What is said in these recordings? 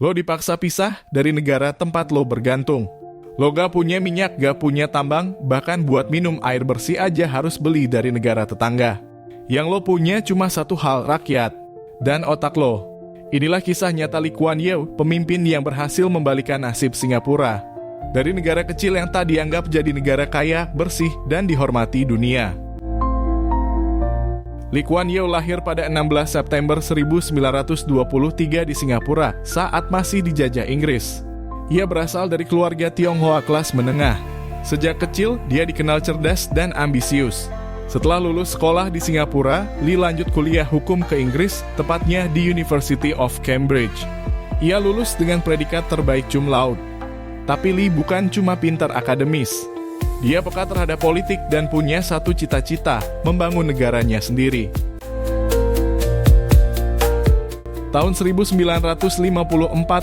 Lo dipaksa pisah dari negara tempat lo bergantung. Lo gak punya minyak, gak punya tambang, bahkan buat minum air bersih aja harus beli dari negara tetangga. Yang lo punya cuma satu hal, rakyat dan otak lo. Inilah kisah nyata Lee Kuan Yew, pemimpin yang berhasil membalikan nasib Singapura. Dari negara kecil yang tak dianggap jadi negara kaya, bersih, dan dihormati dunia. Lee Kuan Yew lahir pada 16 September 1923 di Singapura saat masih dijajah Inggris. Ia berasal dari keluarga Tionghoa kelas menengah. Sejak kecil, dia dikenal cerdas dan ambisius. Setelah lulus sekolah di Singapura, Lee lanjut kuliah hukum ke Inggris, tepatnya di University of Cambridge. Ia lulus dengan predikat terbaik cum laude. Tapi Lee bukan cuma pintar akademis. Dia peka terhadap politik dan punya satu cita-cita, membangun negaranya sendiri. Tahun 1954,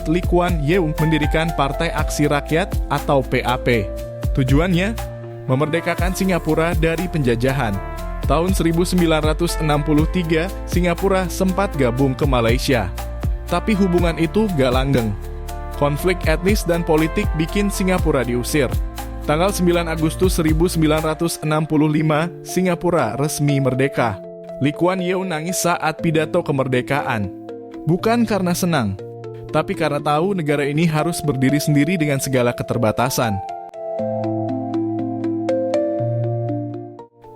Lee Kuan Yew mendirikan Partai Aksi Rakyat atau PAP. Tujuannya, memerdekakan Singapura dari penjajahan. Tahun 1963, Singapura sempat gabung ke Malaysia. Tapi hubungan itu gak langgeng. Konflik etnis dan politik bikin Singapura diusir. Tanggal 9 Agustus 1965, Singapura resmi merdeka. Lee Kuan Yew nangis saat pidato kemerdekaan. Bukan karena senang, tapi karena tahu negara ini harus berdiri sendiri dengan segala keterbatasan.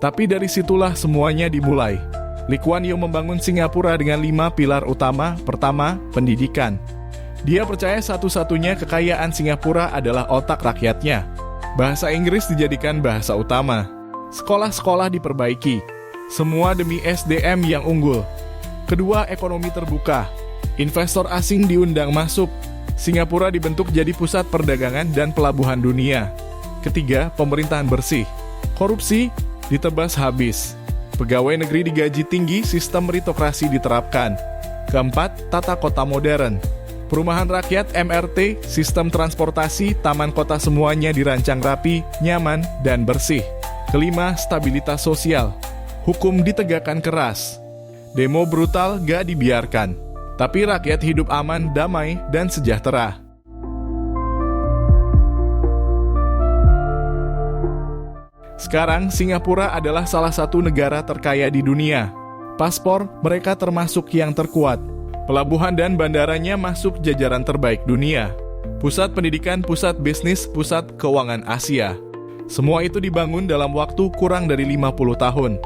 Tapi dari situlah semuanya dimulai. Lee Kuan Yew membangun Singapura dengan 5 pilar utama. Pertama, pendidikan. Dia percaya satu-satunya kekayaan Singapura adalah otak rakyatnya. Bahasa Inggris dijadikan bahasa utama. Sekolah-sekolah diperbaiki. Semua demi SDM yang unggul. Kedua, ekonomi terbuka. Investor asing diundang masuk. Singapura dibentuk jadi pusat perdagangan dan pelabuhan dunia. Ketiga, pemerintahan bersih. Korupsi ditebas habis. Pegawai negeri digaji tinggi, sistem meritokrasi diterapkan. Keempat, tata kota modern. Perumahan rakyat MRT, sistem transportasi, taman kota semuanya dirancang rapi, nyaman, dan bersih. Kelima, stabilitas sosial. Hukum ditegakkan keras. Demo brutal gak dibiarkan. Tapi rakyat hidup aman, damai, dan sejahtera. Sekarang, Singapura adalah salah satu negara terkaya di dunia. Paspor mereka termasuk yang terkuat. Pelabuhan dan bandaranya masuk jajaran terbaik dunia. Pusat pendidikan, pusat bisnis, pusat keuangan Asia. Semua itu dibangun dalam waktu kurang dari 50 tahun.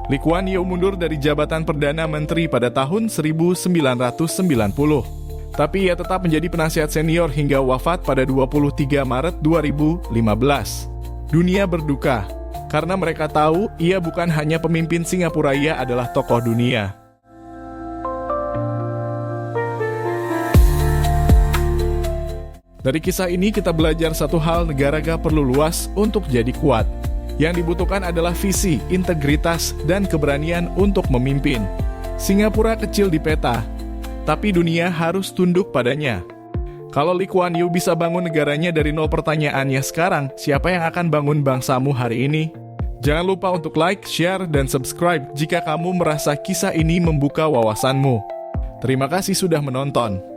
Lee Kuan Yew mundur dari jabatan Perdana Menteri pada tahun 1990. Tapi ia tetap menjadi penasihat senior hingga wafat pada 23 Maret 2015. Dunia berduka, karena mereka tahu ia bukan hanya pemimpin Singapura, ia adalah tokoh dunia. Dari kisah ini kita belajar satu hal, negara gak perlu luas untuk jadi kuat. Yang dibutuhkan adalah visi, integritas, dan keberanian untuk memimpin. Singapura kecil di peta, tapi dunia harus tunduk padanya. Kalau Lee Kuan Yew bisa bangun negaranya dari nol, pertanyaannya sekarang, siapa yang akan bangun bangsamu hari ini? Jangan lupa untuk like, share, dan subscribe jika kamu merasa kisah ini membuka wawasanmu. Terima kasih sudah menonton.